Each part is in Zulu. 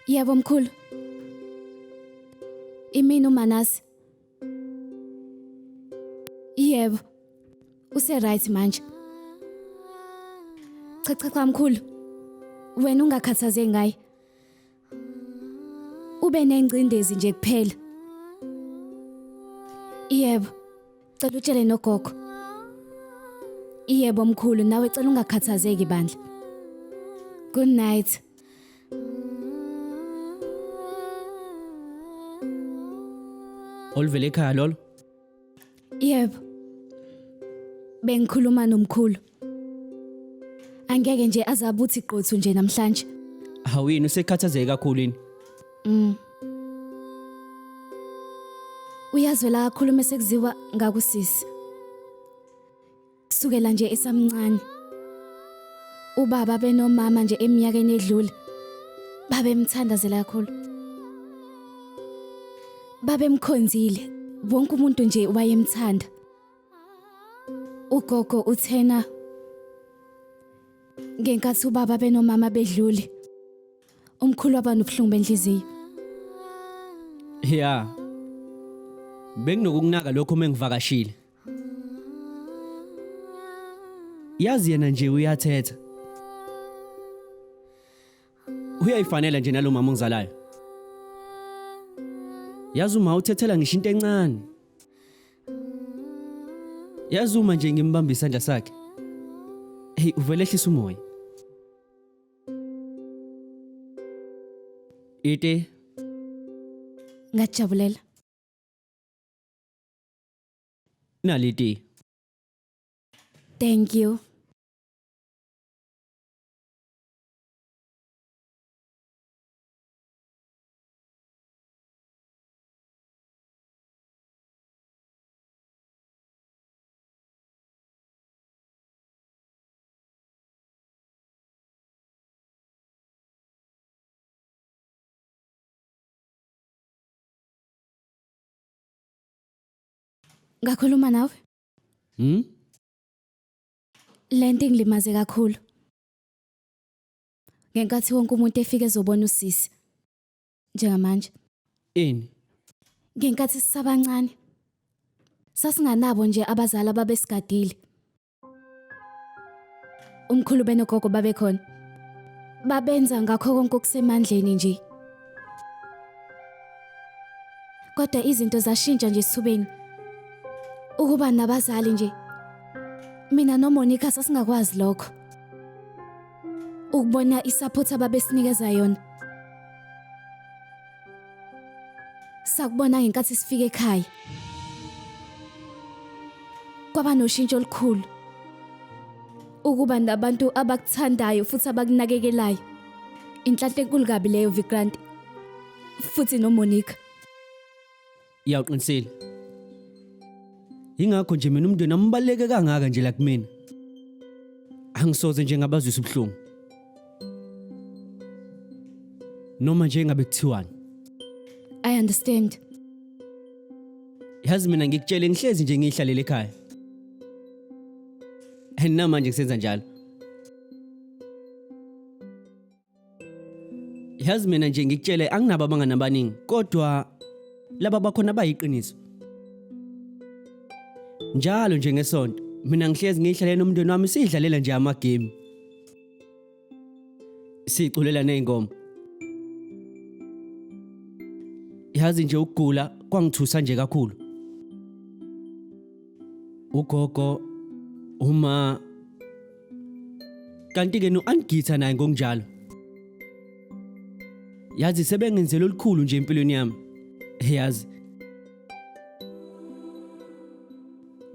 Yebo mkhulu. Imini uManasi. Yebo. Use-right manje. Cha mkhulu. Wena ungakhathazeki ngaye. Ube nengcindezi nje kuphela. Yebo. Cela utshele nogogo. Yebo mkhulu, nawe cela ungakhathazeki bandla. Good night. Olivele ekhaya lolo? Yebo. Bengikhuluma nomkhulu. Angeke nje azabuthi qothu nje namhlanje. Hawini usekhathazeke kakhulu yini? Uyazwela kakhulu mase kuziwa ngakusisi. Kusukela nje esamncane. Ubaba benomama nje eminyakeni edlule. Babemthandazela kakhulu. Babemkhonzile. Wonke umuntu nje wayemthanda. Ugogo uthena ngenkathi ubaba benomama bedlule. Umkhulu waba nobuhlungu benhliziyo. Ya. Benginokunaka lokho mengivakashile. Yazi yena nje uyathetha. Uyayifanela nje nalo mama ongizalayo. Yazi uma uthethela ngisho into encane. Yazi uma nje ngimbamba isandla sakhe. Hey, uvele ehlisa umoya. Ite Ngajabulela. naliti. Thank you. Ngakhuluma nawe? Lento ingilimaze kakhulu. Ngenkathi wonke umuntu efike ezobona usisi. Njengamanje. Ini? Ngenkathi sisabancane. Sasinganabo nje abazali ababesigadile. Umkhulu benogogo babekhona. Babenza ngakho konke okusemandleni nje. Kodwa izinto zashintsha nje sithubeni. Ukuba nabazali nje. Mina noMonica sasingakwazi lokho. Ukubona isupport ababesinikeza yona. Sakubona ngenkathi sifike ekhaya. Kwaba noshintsho olukhulu. Ukuba nabantu abakuthandayo futhi abakunakekelayo. Inhlanhla enkulu kabi leyo Vikrant. Futhi noMonica. Yawuqinisile. Ingakho nje mina umndeni ambaleke kangaka nje la kumina. Angisoze nje ngabazwisa ubuhlungu. Noma nje ngabe kuthiwani. I understand. Yazi mina ngikutshele ngihlezi nje ngihlalele ekhaya. Namanje kusenza njalo. Yazi mina nje ngikutshele anginabo abangani abaningi kodwa laba bakhona bayiqiniso. Njalo nje ngesonto mina ngihlezi ngihlalele nomndeni wami sidlalela nje ama game. Siculela nezingoma. Yazi nje ukugula kwangithusa nje kakhulu. Ugogo uma kanti ke no-Angitha naye ngokunjalo. Yazi sebengenzele olukhulu nje empilweni yami. Yazi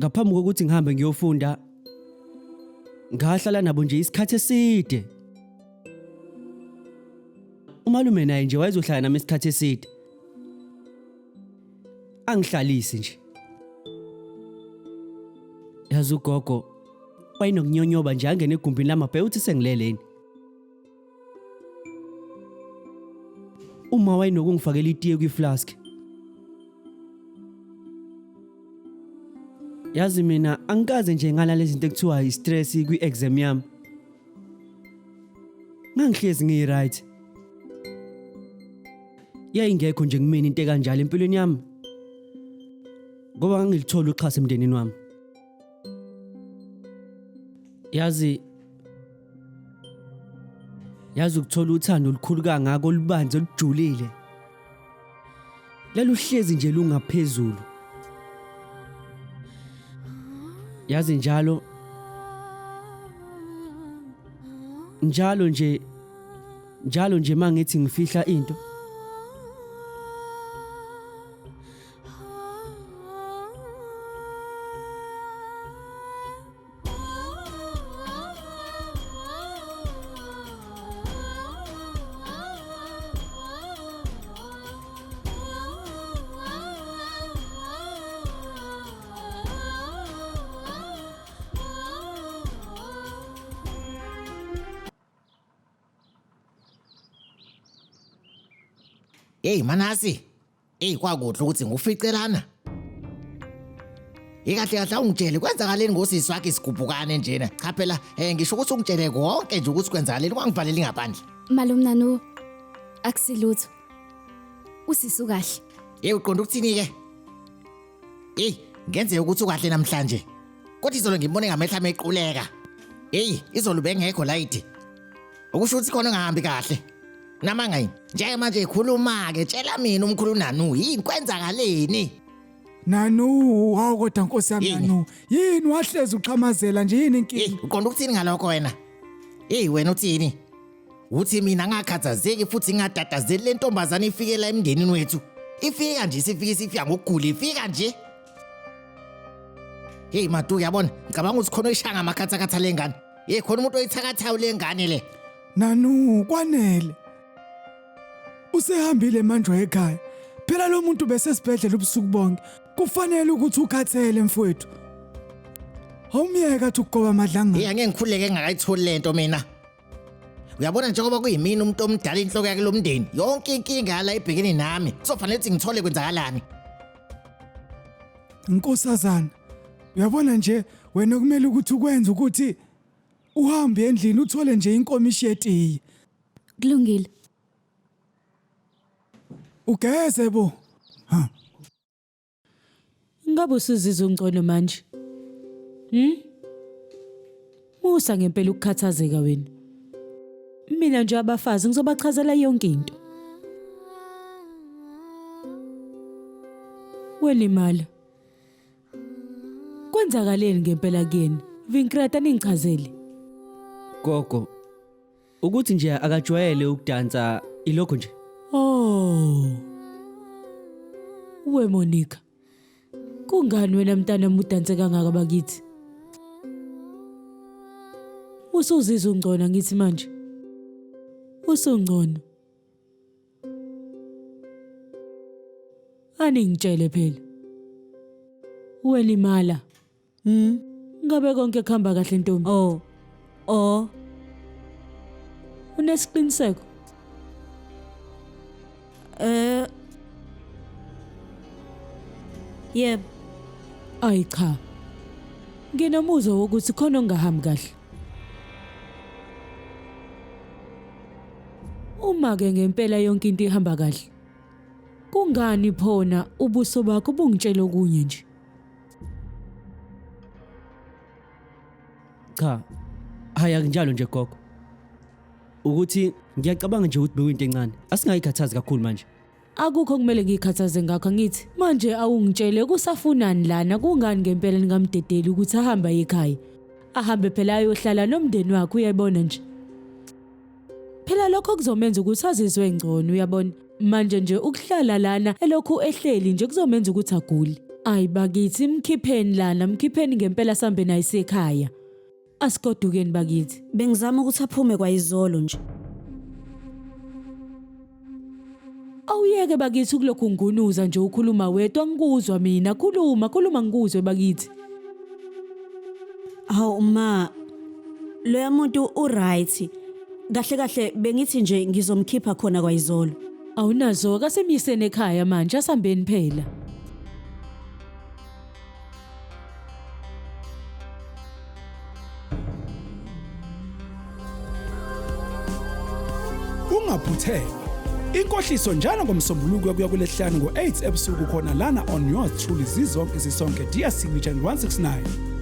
ngaphambi kokuthi ngihambe ngiyofunda ngahlala nabo nje isikhathi eside. Umalume naye nje wayezohlala nami isikhathi eside. Angihlalisi nje. Yazi ugogo wayenokunyonyoba nje angene egumbini lamabhe uthi sengileleni. Uma wayenokungifakela itiye kwiflask. Yazi mina angikaze nje ngala lezi zinto ekuthiwa i-stress kwi-exam yami. Ngangihlezi ngi-right. Yayingekho nje kumina into ekanjalo empilweni yami. Ngoba ngangilithola uxhaso emndenini wami. Yazi ukuthola uthando olukhulu kangaka olubanzi olujulile. Laluhlezi nje lungaphezulu. Yazi njalo nje mangithi ngifihla into Hey Manasi, kwakuhle ukuthi nguficelana. Ikahle kahle ungitshele kwenzakaleni ngosisi wakhe isigubhukane njena. Cha phela ngisho ukuthi ungitshele konke nje ukuthi kwenzakaleni kwangivaleli ngaphandle. Malume Nanu akusilutho. Usisi kahle. Uqonda ukuthini ke? Ngenze ukuthi ukahle namhlanje. Kodwa izolo ngimbone ngamehla amequleka. Izolo bengekho light. Ukusho ukuthi khona ngahambi kahle. Namanga yini? Nje manje ikhuluma ke tshela mina umkhulu Nanu yini kwenzakaleni? Nanu, hawu kodwa Nkosi yami Nanu. Yini wahlezi uxhamazela nje yini inkinga? Uqonda ukuthini ngalokho wena? Wena uthini? Uthi mina ngakhathazeki futhi ngadadazeli le ntombazana ifikela emndenini wethu. Ifika nje sifika ngokugula ifika nje. Madu yabona, ngicabanga ukuthi khona ishanga amakhathakhatha lengane. Khona umuntu oyithakathayo lengane le. Nanu, kwanele. Usehambile manje ekhaya. Phela lo muntu besesibhedlela ubusuku bonke. Kufanele ukuthi ukhathele mfowethu. Awumyeka ukuthi ugoba amadlanga. Angeke ngikhuleke ngakayitholi lento mina. Uyabona njengoba kuyimini umuntu omdala inhloko yakhe lomndeni. Yonke inkinga la ibhekene nami. Kuzofanele ukuthi ngithole kwenzakalani. Nkosazana. Uyabona nje wena kumele ukuthi ukwenze ukuthi uhambe endlini uthole nje inkomishi yetiye. Kulungile. Ugeze bo. Ngabe usizizwe ungcono manje? Musa ngempela ukukhathazeka wena. Mina nje abafazi ngizobachazela yonke into. Welimala. Kwenzakaleni ngempela kuyena? Vinkrata ningichazele. gogo. Ukuthi nje akajwayele ukudansa ilokho nje. Oh. We Monica. Kungani wena mntana mudanse kangaka bakithi? Usuzizwa ungcono ngithi manje. Usungcono. Ani ngitshele phela. Welimala. Ngabe konke kuhamba kahle ntombi? Oh. Unesiqiniseko? Yebo. Ay cha. Nginomuzwa wokuthi khona ongahambi kahle. Uma ke ngempela yonke into ihamba kahle. Kungani phona ubuso bakho bungitshela okunye nje? Cha. Haya kunjalo nje gogo. Ukuthi ngiyacabanga nje ukuthi bekuyinto encane. Asingayikhathazi kakhulu manje. Akukho kumele ngikhathaze ngakho ngithi manje awungitshele kusafunani lana kungani ngempela ningamdedeli ukuthi ahamba ekhaya. Ahambe phela ayohlala nomndeni wakhe uyayibona nje. Phela lokho kuzomenza ukuthi azizwe engcono uyabona. Manje nje ukuhlala lana elokhu ehleli nje kuzomenza ukuthi agule. Ayi bakithi mkhipheni lana mkhipheni ngempela sambe naye ekhaya. Asigodukeni bakithi. Bengizama ukuthi aphume kwayizolo nje. Awuyeke bakithi kulokhu ngunuza nje ukhuluma wedwa ngikuzwa mina khuluma ngikuzwe bakithi. Hawu ma lo muntu uright. Kahle bengithi nje ngizomkhipha khona kwayizolo. Awunazo kasemyisene ekhaya manje asambeni phela. Ungaphuthelwa. Inkohliso njalo ngomsombuluko kuya kulesihlanu ngo8 ebusuku khona lana on yours truly zizonke isonke dear signature 169.